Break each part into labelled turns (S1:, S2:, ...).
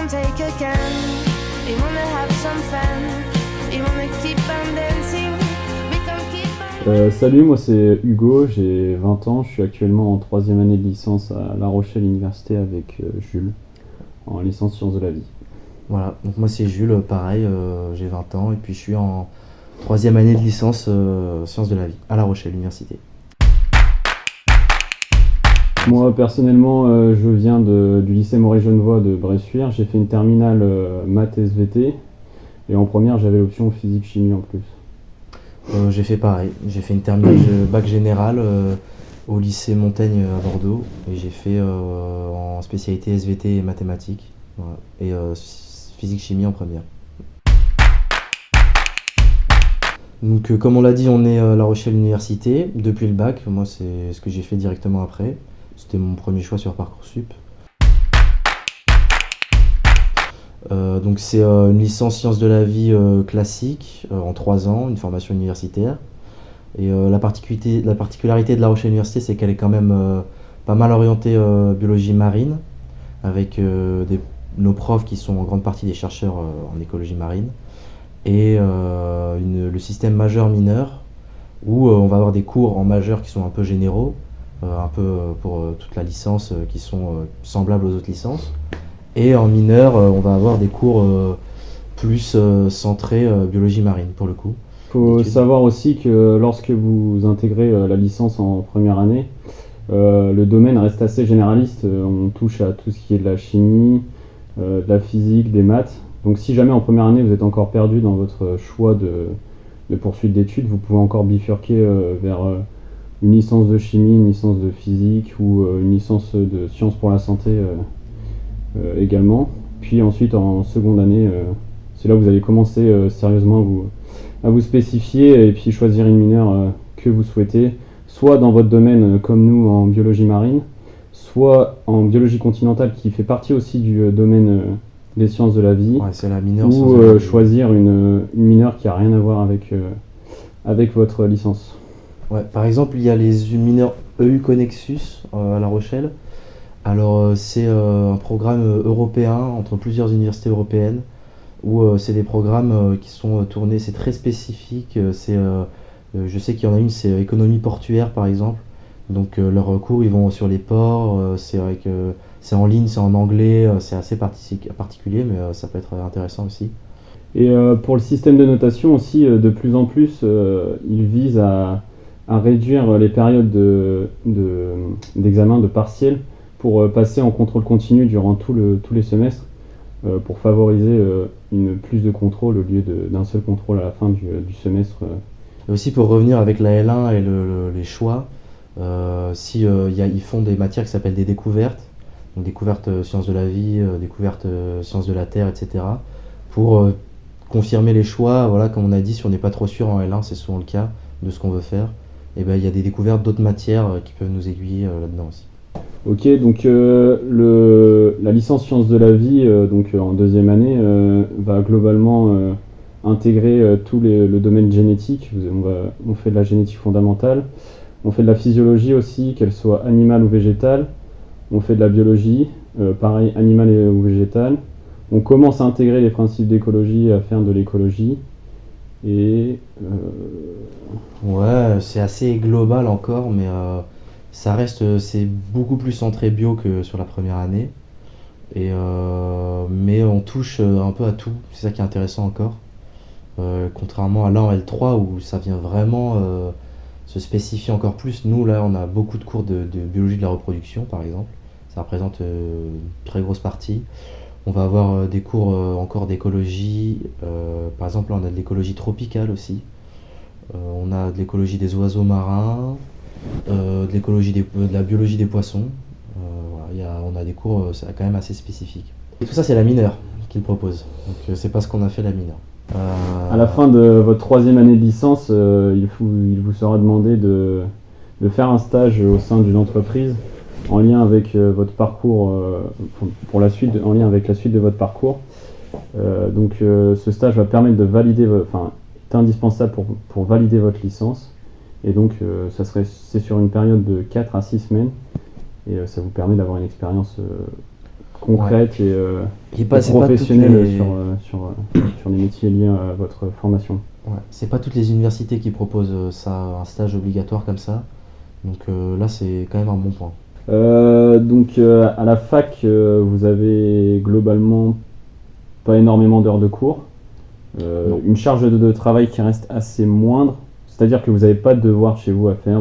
S1: won't take again. They wanna have some fun. They wanna keep on dancing. We can keep on.
S2: Salut, moi c'est Hugo, j'ai 20 ans, je suis actuellement en 3e année de licence à La Rochelle Université avec Jules, en licence sciences de la vie.
S3: Voilà, donc moi c'est Jules, pareil, j'ai 20 ans et puis je suis en 3e année de licence sciences de la vie à La Rochelle Université.
S2: Moi personnellement, je viens du lycée Maurice-Genevoix de Bressuire, j'ai fait une terminale maths SVT et en première j'avais l'option physique-chimie en plus.
S3: J'ai fait pareil, j'ai fait une terminale bac général au lycée Montaigne à Bordeaux et j'ai fait en spécialité SVT et mathématiques, voilà, et physique-chimie en première. Donc comme on l'a dit, on est à La Rochelle Université depuis le bac. Moi c'est ce que j'ai fait directement après. C'était mon premier choix sur Parcoursup. Donc c'est une licence sciences de la vie classique en 3 ans, une formation universitaire. Et la particularité de La Rochelle Université, c'est qu'elle est quand même pas mal orientée biologie marine, avec nos profs qui sont en grande partie des chercheurs en écologie marine, et le système majeur-mineur, où on va avoir des cours en majeur qui sont un peu généraux, un peu pour toute la licence qui sont semblables aux autres licences. Et en mineur, on va avoir des cours plus centrés biologie marine pour le coup.
S2: Il faut savoir aussi que lorsque vous intégrez la licence en première année, le domaine reste assez généraliste. On touche à tout ce qui est de la chimie, de la physique, des maths. Donc si jamais en première année vous êtes encore perdu dans votre choix de poursuite d'études, vous pouvez encore bifurquer vers une licence de chimie, une licence de physique ou une licence de sciences pour la santé également. Puis ensuite en seconde année, c'est là où vous allez commencer sérieusement à vous spécifier et puis choisir une mineure que vous souhaitez, soit dans votre domaine comme nous en biologie marine, soit en biologie continentale qui fait partie aussi du domaine des sciences de la vie,
S3: ouais, c'est la mineure,
S2: ou choisir une mineure qui n'a rien à voir avec votre licence.
S3: Ouais, par exemple, il y a les mineurs EU Connexus à La Rochelle. Alors c'est un programme européen entre plusieurs universités européennes où c'est des programmes qui sont tournés, c'est très spécifique. Je sais qu'il y en a une, c'est économie portuaire par exemple. Donc leurs cours ils vont sur les ports, c'est en ligne, c'est en anglais, c'est assez particulier mais ça peut être intéressant aussi.
S2: Et pour le système de notation aussi, de plus en plus, il vise à réduire les périodes d'examen, de partiels, pour passer en contrôle continu durant tous les semestres, pour favoriser une plus de contrôle au lieu d'un seul contrôle à la fin du semestre.
S3: Et aussi pour revenir avec la L1 et les choix, ils font des matières qui s'appellent des découvertes, donc découvertes sciences de la vie, découvertes sciences de la terre, etc. Pour confirmer les choix, voilà, comme on a dit, si on n'est pas trop sûr en L1, c'est souvent le cas de ce qu'on veut faire, et ben il y a des découvertes d'autres matières qui peuvent nous aiguiller là-dedans aussi.
S2: Ok, donc la licence sciences de la vie, donc en 2e année, va globalement intégrer tout le domaine génétique. On fait de la génétique fondamentale, on fait de la physiologie aussi, qu'elle soit animale ou végétale, on fait de la biologie, pareil, animale ou végétale. On commence à intégrer les principes d'écologie, à faire de l'écologie. Et
S3: ouais, c'est assez global encore, mais ça reste, c'est beaucoup plus centré bio que sur la première année. Mais on touche un peu à tout, c'est ça qui est intéressant encore. Contrairement à là en L3 où ça vient vraiment se spécifier encore plus. Nous là on a beaucoup de cours de biologie de la reproduction par exemple, ça représente une très grosse partie. On va avoir des cours encore d'écologie, par exemple là on a de l'écologie tropicale aussi, on a de l'écologie des oiseaux marins, de la biologie des poissons. Voilà, on a des cours quand même assez spécifiques. Et tout ça c'est la mineure qu'ils proposent, donc c'est pas ce qu'on a fait la mineure.
S2: À la fin de votre 3e année de licence, il vous sera demandé de faire un stage au sein d'une entreprise en lien avec votre parcours, pour la suite, en lien avec la suite de votre parcours. Donc ce stage va permettre de valider, est indispensable pour valider votre licence. Et donc c'est sur une période de 4 à 6 semaines et ça vous permet d'avoir une expérience concrète et
S3: Et pas, c'est pas toutes
S2: professionnelle
S3: les...
S2: sur les métiers liés à votre formation.
S3: Ouais, c'est pas toutes les universités qui proposent ça, un stage obligatoire comme ça. Donc là, c'est quand même un bon point.
S2: Donc à la fac, vous avez globalement pas énormément d'heures de cours,
S3: Non.
S2: une charge de travail qui reste assez moindre, c'est-à-dire que vous n'avez pas de devoirs chez vous à faire,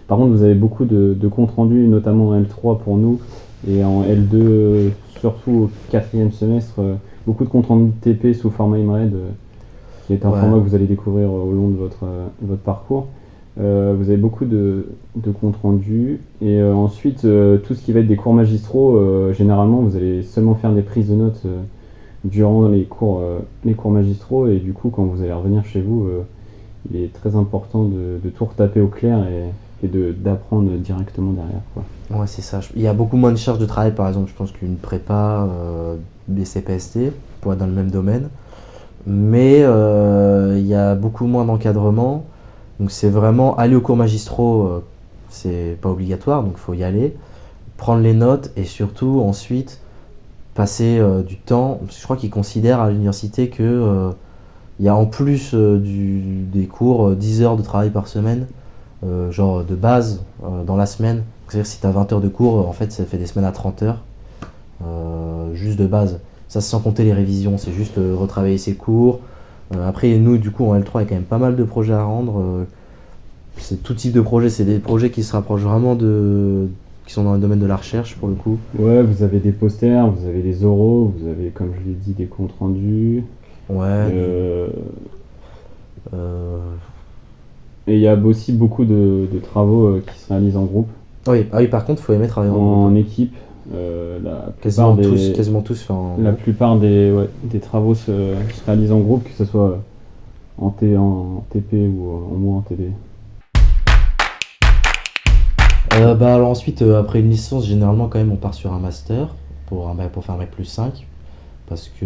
S2: par contre vous avez beaucoup de comptes rendus, notamment en L3 pour nous, et en L2, surtout au 4e semestre, beaucoup de comptes rendus TP sous format IMRED, qui est un
S3: Ouais.
S2: format que vous allez découvrir au long de votre parcours. Vous avez beaucoup de comptes rendus et ensuite tout ce qui va être des cours magistraux, généralement vous allez seulement faire des prises de notes durant les cours magistraux et du coup quand vous allez revenir chez vous, il est très important de tout retaper au clair et d'apprendre directement derrière, quoi.
S3: Ouais, c'est ça. Il y a beaucoup moins de charges de travail, par exemple, je pense qu'une prépa, des CPST, pour être dans le même domaine. Mais il y a beaucoup moins d'encadrement. Donc c'est vraiment aller aux cours magistraux, c'est pas obligatoire, donc il faut y aller, prendre les notes et surtout ensuite passer du temps. Parce que je crois qu'ils considèrent à l'université que il y a en plus des cours 10 heures de travail par semaine, genre de base dans la semaine. C'est-à-dire si tu as 20 heures de cours, en fait ça fait des semaines à 30 heures, juste de base. Ça sans compter les révisions, c'est juste retravailler ses cours. Après nous du coup en L3 il y a quand même pas mal de projets à rendre. C'est tout type de projets, c'est des projets qui se rapprochent vraiment qui sont dans le domaine de la recherche pour le coup.
S2: Ouais, vous avez des posters, vous avez des oraux, vous avez, comme je l'ai dit, des comptes rendus.
S3: Ouais.
S2: Et il y a aussi beaucoup de travaux qui se réalisent en groupe,
S3: Oui, ah oui, par contre, il faut aimer travailler en
S2: en
S3: groupe.
S2: équipe. La plupart
S3: Quasiment tous. Enfin,
S2: la plupart des travaux se réalisent en groupe, que ce soit en TP ou en moins en TD.
S3: alors ensuite, après une licence, généralement quand même on part sur un master pour faire un bac plus 5 parce que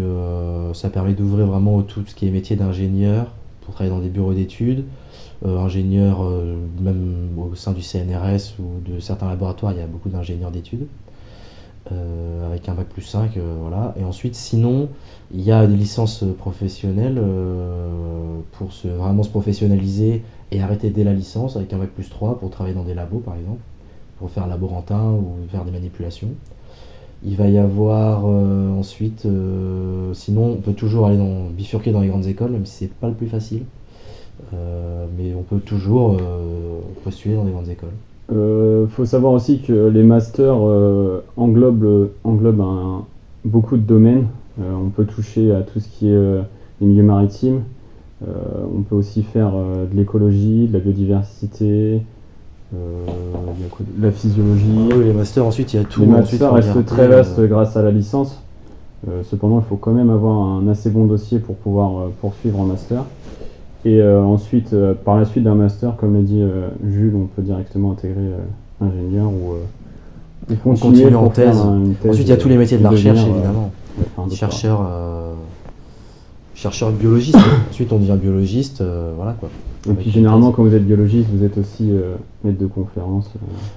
S3: ça permet d'ouvrir vraiment tout ce qui est métier d'ingénieur pour travailler dans des bureaux d'études, ingénieur même au sein du CNRS ou de certains laboratoires, il y a beaucoup d'ingénieurs d'études avec un bac plus 5, voilà. Et ensuite, sinon, il y a des licences professionnelles pour vraiment se professionnaliser et arrêter dès la licence avec un bac plus 3 pour travailler dans des labos par exemple, pour faire laborantin ou faire des manipulations. Il va y avoir ensuite, sinon on peut toujours aller bifurquer dans les grandes écoles, même si c'est pas le plus facile. Mais on peut toujours postuler dans des grandes écoles.
S2: Faut savoir aussi que les masters englobent beaucoup de domaines. On peut toucher à tout ce qui est les milieux maritimes. On peut aussi faire de l'écologie, de la biodiversité, de la physiologie.
S3: Oui, les masters, ensuite il y a tout.
S2: Les
S3: Ensuite,
S2: masters
S3: faut
S2: restent
S3: regarder,
S2: très vastes grâce à la licence. Cependant, il faut quand même avoir un assez bon dossier pour pouvoir poursuivre en master. Et ensuite, par la suite d'un master, comme l'a dit Jules, on peut directement intégrer ingénieur ou
S3: continuer en
S2: pour faire
S3: thèse.
S2: une thèse.
S3: Ensuite, il y a tous les métiers de la recherche,
S2: devenir,
S3: évidemment.
S2: ouais, faire un doctorat.
S3: Chercheur biologiste. Ensuite, on devient biologiste, voilà quoi.
S2: Et
S3: Avec
S2: puis
S3: une
S2: généralement,
S3: thèse.
S2: quand vous êtes biologiste, vous êtes aussi maître de conférence.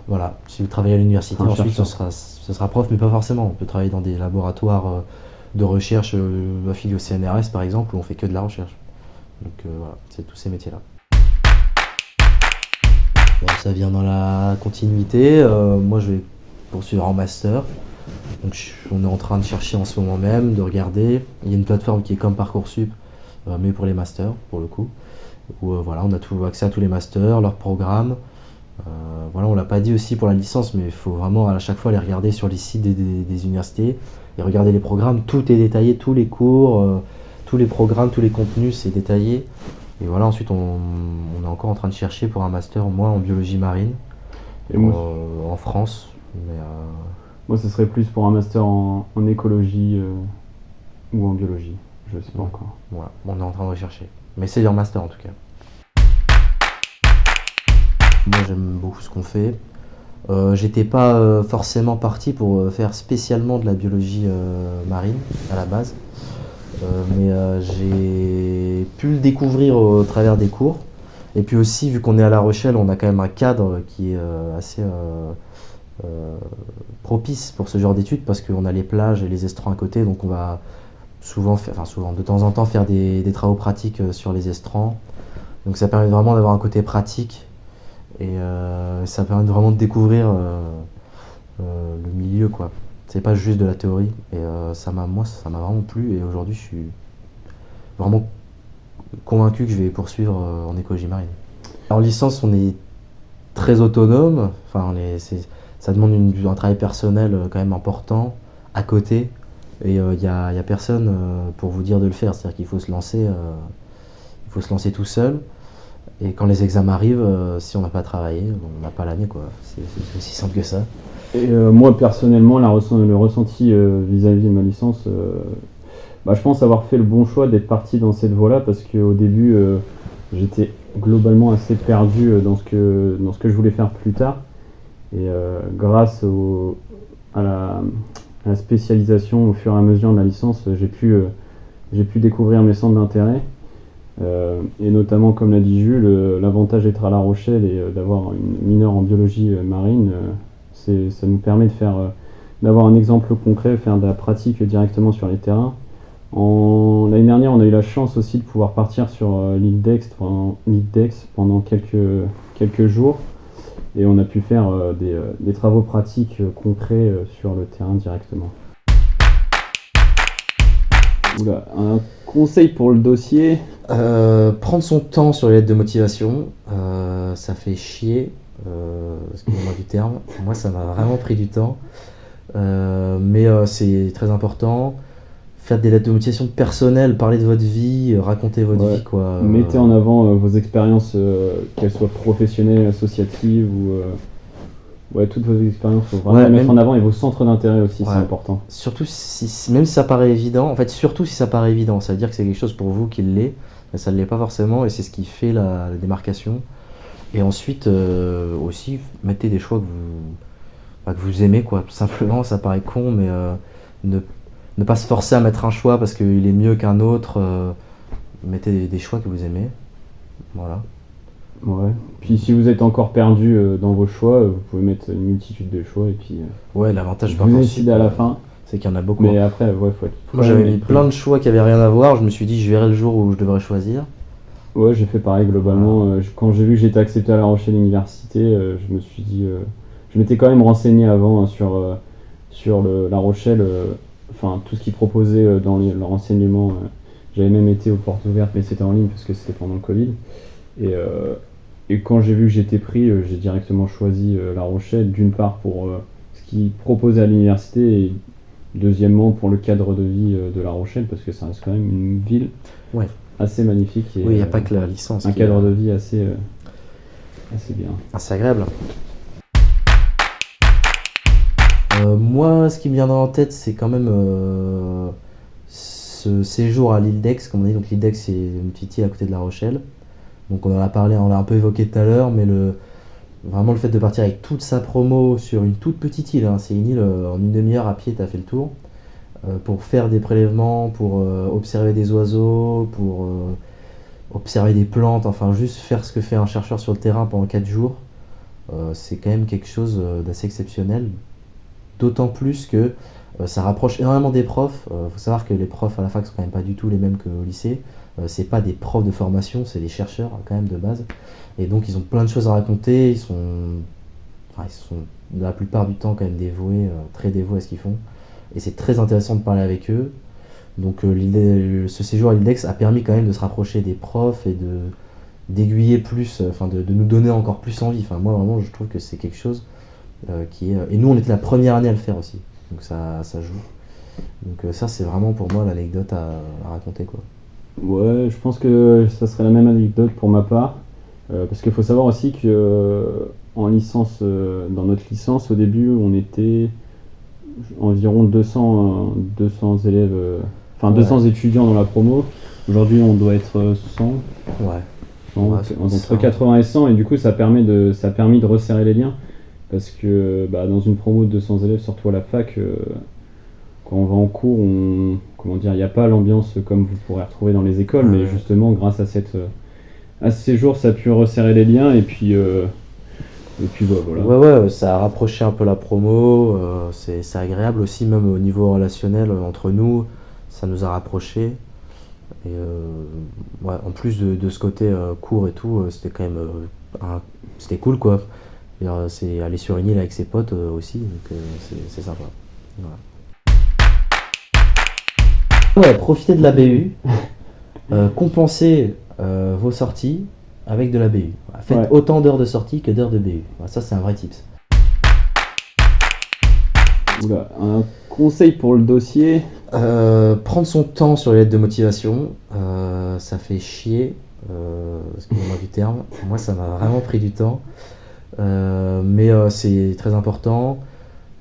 S3: Voilà. Si vous travaillez à l'université,
S2: Un
S3: ensuite,
S2: chercheur.
S3: ce sera prof, mais pas forcément. On peut travailler dans des laboratoires de recherche affiliés au CNRS, par exemple, où on fait que de la recherche. Donc voilà, c'est tous ces métiers-là. Bon, ça vient dans la continuité. Moi, je vais poursuivre en master. Donc, on est en train de chercher en ce moment même, de regarder. Il y a une plateforme qui est comme Parcoursup, mais pour les masters, pour le coup. Où voilà, on a tout accès à tous les masters, leurs programmes. Voilà, on l'a pas dit aussi pour la licence, mais il faut vraiment à chaque fois aller regarder sur les sites des universités et regarder les programmes. Tout est détaillé, tous les cours, tous les programmes, tous les contenus, c'est détaillé. Et voilà, ensuite on est encore en train de chercher pour un master, moi en biologie marine,
S2: Et moi,
S3: en France. Mais,
S2: moi, ce serait plus pour un master en écologie ou en biologie. Je sais pas
S3: Ouais.
S2: encore.
S3: voilà, on est en train de rechercher. Mais c'est en master en tout cas. Moi j'aime beaucoup ce qu'on fait. J'étais pas forcément parti pour faire spécialement de la biologie marine à la base. Mais j'ai pu le découvrir au travers des cours. Et puis aussi, vu qu'on est à La Rochelle, on a quand même un cadre qui est assez propice pour ce genre d'études parce qu'on a les plages et les estrans à côté, donc on va souvent, de temps en temps, faire des travaux pratiques sur les estrans. Donc ça permet vraiment d'avoir un côté pratique et ça permet vraiment de découvrir le milieu, quoi. C'est pas juste de la théorie et ça m'a vraiment plu et aujourd'hui je suis vraiment convaincu que je vais poursuivre en écologie marine. En licence, on est très autonome, ça demande un travail personnel quand même important à côté et il y a personne pour vous dire de le faire, c'est-à-dire qu'il faut se lancer tout seul et quand les examens arrivent, si on n'a pas travaillé, on n'a pas l'année, quoi. C'est aussi simple que ça.
S2: Et moi personnellement, le ressenti vis-à-vis de ma licence, je pense avoir fait le bon choix d'être parti dans cette voie-là parce qu'au début, j'étais globalement assez perdu dans ce que je voulais faire plus tard. Et grâce à la spécialisation au fur et à mesure de la licence, j'ai pu découvrir mes centres d'intérêt. Et notamment, comme l'a dit Jules, l'avantage d'être à La Rochelle et d'avoir une mineure en biologie marine, ça nous permet d'avoir un exemple concret, faire de la pratique directement sur les terrains. L'année dernière, on a eu la chance aussi de pouvoir partir sur l'île d'Aix pendant quelques jours et on a pu faire des travaux pratiques concrets sur le terrain directement. Un conseil pour le dossier.
S3: Prendre son temps sur les lettres de motivation, ça fait chier, excusez-moi du terme, moi ça m'a vraiment pris du temps, mais c'est très important. Faire des lettres de motivation personnelles, parler de votre vie, raconter votre vie, quoi.
S2: Mettez en avant vos expériences, qu'elles soient professionnelles, associatives ou toutes vos expériences, faut vraiment les mettre en avant et vos centres d'intérêt aussi, c'est important.
S3: Surtout même si ça paraît évident, surtout si ça paraît évident, ça veut dire que c'est quelque chose pour vous qui l'est, mais ça ne l'est pas forcément et c'est ce qui fait la démarcation. Et ensuite, aussi, mettez des choix que vous aimez, quoi. Tout simplement, ça paraît con, mais ne pas se forcer à mettre un choix parce qu'il est mieux qu'un autre. Mettez des choix que vous aimez. Voilà.
S2: Ouais. Puis si vous êtes encore perdu dans vos choix, vous pouvez mettre une multitude de choix et puis
S3: l'avantage
S2: vous décidez à la fin.
S3: C'est qu'il y en a beaucoup.
S2: Mais après, faut
S3: moi j'avais mis plein de choix qui avaient rien à voir. Je me suis dit je verrai le jour où je devrais choisir.
S2: Ouais, j'ai fait pareil globalement. Quand j'ai vu que j'étais accepté à La Rochelle Université, je me suis dit, je m'étais quand même renseigné avant sur La Rochelle. Tout ce qu'ils proposaient dans leur enseignement. J'avais même été aux portes ouvertes, mais c'était en ligne parce que c'était pendant le Covid. Et quand j'ai vu que j'étais pris, j'ai directement choisi La Rochelle, d'une part pour ce qu'ils proposaient à l'université et deuxièmement pour le cadre de vie de La Rochelle parce que ça reste quand même une ville assez magnifique. Et,
S3: oui, il n'y a pas que la licence.
S2: Un cadre de vie assez bien.
S3: Assez agréable. Moi, ce qui me viendra en tête, c'est quand même ce séjour à l'île d'Aix, comme on dit. Donc l'île d'Aix, c'est une petite île à côté de La Rochelle. Donc on en a parlé, on l'a un peu évoqué tout à l'heure, mais vraiment le fait de partir avec toute sa promo sur une toute petite île, c'est une île en une demi-heure à pied, t'as fait le tour, pour faire des prélèvements, pour observer des oiseaux, pour observer des plantes, enfin juste faire ce que fait un chercheur sur le terrain pendant 4 jours, c'est quand même quelque chose d'assez exceptionnel. D'autant plus que ça rapproche énormément des profs. Faut savoir que les profs à la fac sont quand même pas du tout les mêmes qu'au lycée. C'est pas des profs de formation, c'est des chercheurs quand même de base. Et donc ils ont plein de choses à raconter. Ils sont la plupart du temps quand même dévoués, très dévoués à ce qu'ils font. Et c'est très intéressant de parler avec eux. Donc ce séjour à l'île d'Aix a permis quand même de se rapprocher des profs et d'aiguiller plus, de nous donner encore plus envie. Moi vraiment je trouve que c'est quelque chose et nous on était la première année à le faire aussi, donc ça joue. Donc ça c'est vraiment pour moi l'anecdote à raconter, quoi.
S2: Ouais, je pense que ça serait la même anecdote pour ma part, parce qu'il faut savoir aussi que en licence, dans notre licence au début on était environ 200 élèves, 200 étudiants dans la promo. Aujourd'hui on doit être 100. Entre 80 et 100, et du coup ça a permis de resserrer les liens. Parce que dans une promo de 200 élèves, surtout à la fac, quand on va en cours, il n'y a pas l'ambiance comme vous pourrez retrouver dans les écoles, mais justement grâce à ce séjour, ça a pu resserrer les liens et puis Et puis bah, voilà.
S3: Ouais, ça a rapproché un peu la promo, c'est agréable aussi, même au niveau relationnel entre nous, ça nous a rapprochés. Et ouais, en plus de ce côté court et tout, c'était quand même c'était cool quoi. C'est aller sur une île avec ses potes aussi, donc c'est sympa. Voilà. Ouais, profitez de la BU, compensez vos sorties avec de la BU. Faites
S2: Ouais.
S3: autant d'heures de sortie que d'heures de BU. Voilà, ça, c'est un vrai tips.
S2: Oula, un conseil pour le dossier.
S3: Prendre son temps sur les lettres de motivation, ça fait chier, excusez-moi du terme. Moi, ça m'a vraiment pris du temps, mais c'est très important.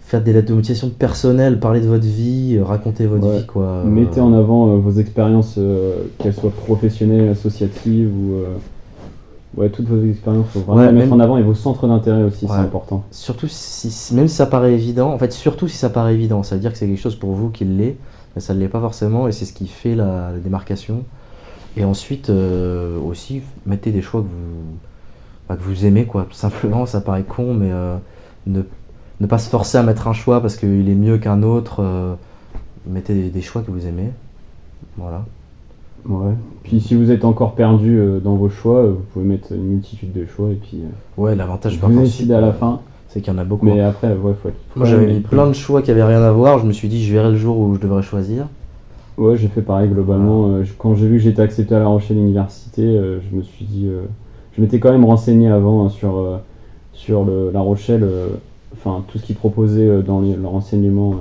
S3: Faire des lettres de motivation personnelles, parler de votre vie, raconter votre
S2: Ouais.
S3: vie, quoi.
S2: Mettez en avant vos expériences, qu'elles soient professionnelles, associatives ou ouais, toutes vos expériences. Faut vraiment
S3: Ouais,
S2: les mettre
S3: même-
S2: en avant et vos centres d'intérêt aussi,
S3: Ouais.
S2: c'est important.
S3: Surtout même si ça paraît évident, en fait, surtout si ça paraît évident, ça veut dire que c'est quelque chose pour vous qui l'est, mais ça ne l'est pas forcément, et c'est ce qui fait la démarcation. Et ensuite, aussi, mettez des choix que vous aimez, quoi. Tout simplement, ça paraît con, mais ne pas se forcer à mettre un choix parce qu'il est mieux qu'un autre. Mettez des choix que vous aimez. Voilà.
S2: Ouais. Puis si vous êtes encore perdu dans vos choix, vous pouvez mettre une multitude de choix et puis
S3: Ouais, l'avantage par
S2: vous
S3: contre,
S2: décidez à la fin.
S3: c'est qu'il y en a beaucoup.
S2: Mais après, ouais, faut être
S3: Moi, j'avais mis plein de choix qui avaient rien à voir. Je me suis dit, je verrai le jour où je devrais choisir.
S2: Ouais, j'ai fait pareil globalement. Quand j'ai vu que j'étais accepté à La Rochelle Université, je me suis dit. Je m'étais quand même renseigné avant hein, sur La Rochelle, enfin tout ce qu'ils proposaient dans leur enseignement.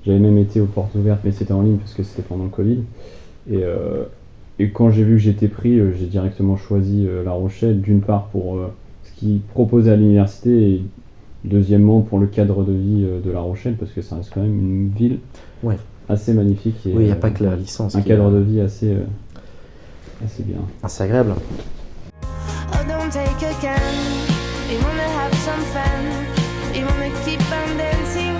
S2: J'avais même été aux portes ouvertes, mais c'était en ligne parce que c'était pendant le Covid. Et quand j'ai vu que j'étais pris, j'ai directement choisi La Rochelle, d'une part pour ce qu'ils proposaient à l'université et deuxièmement pour le cadre de vie de La Rochelle, parce que ça reste quand même une ville
S3: Ouais.
S2: assez magnifique et
S3: Oui, il n'y a pas que la licence.
S2: un
S3: qui
S2: cadre
S3: est
S2: de vie assez bien.
S3: assez agréable.
S1: Oh, don't take a can. We wanna have some fun. We wanna keep on dancing.